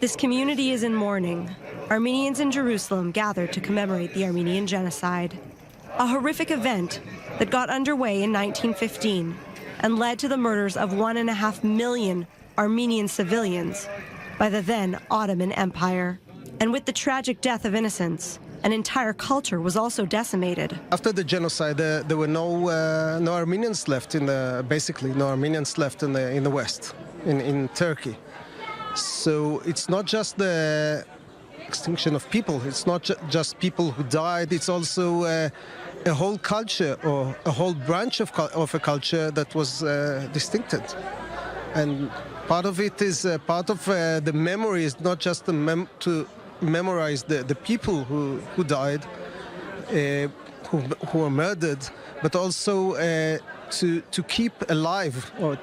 This community is in mourning. Armenians in Jerusalem gathered to commemorate the Armenian Genocide, a horrific event that got underway in 1915 and led to the murders of 1.5 million Armenian civilians by the then Ottoman Empire. And with the tragic death of innocents, an entire culture was also decimated. After the genocide, there were no Armenians left basically no Armenians left in the West, in Turkey. So it's not just the extinction of people. It's not just people who died. It's also a whole culture or a whole branch of a culture that was distincted. And part of it is part of the memory is not just to memorize the people who died, who were murdered, but also to keep alive or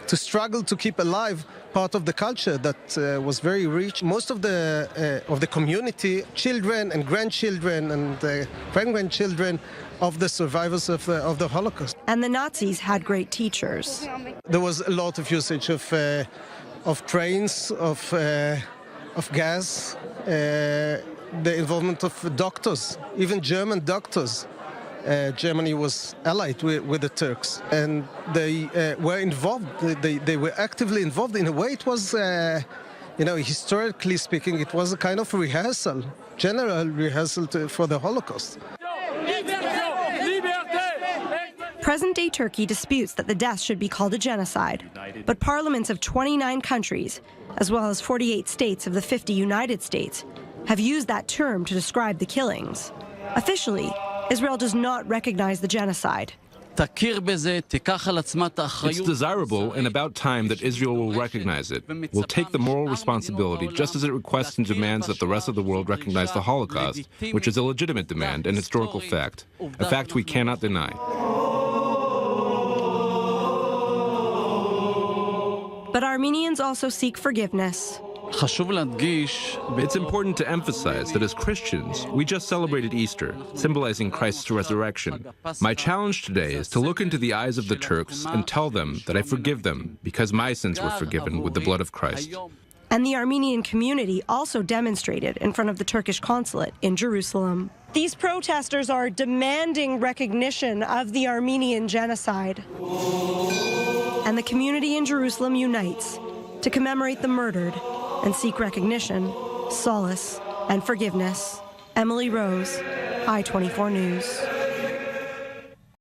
to struggle to keep alive part of the culture that was very rich. Most of the community, children and grandchildren and great-grandchildren of the survivors of the Holocaust. And the Nazis had great teachers. There was a lot of usage of trains, of gas, the involvement of doctors, even German doctors. Germany was allied with the Turks, and they were involved. They were actively involved. In a way, it was, historically speaking, it was a kind of rehearsal, general rehearsal for the Holocaust. Present-day Turkey disputes that the deaths should be called a genocide, but parliaments of 29 countries, as well as 48 states of the 50 United States, have used that term to describe the killings. Officially, Israel does not recognize the genocide. It's desirable and about time that Israel will recognize it, will take the moral responsibility, just as it requests and demands that the rest of the world recognize the Holocaust, which is a legitimate demand and historical fact, a fact we cannot deny. But Armenians also seek forgiveness. It's important to emphasize that as Christians, we just celebrated Easter, symbolizing Christ's resurrection. My challenge today is to look into the eyes of the Turks and tell them that I forgive them because my sins were forgiven with the blood of Christ. And the Armenian community also demonstrated in front of the Turkish consulate in Jerusalem. These protesters are demanding recognition of the Armenian genocide. And the community in Jerusalem unites to commemorate the murdered and seek recognition, solace, and forgiveness. Emily Rose, I-24 News.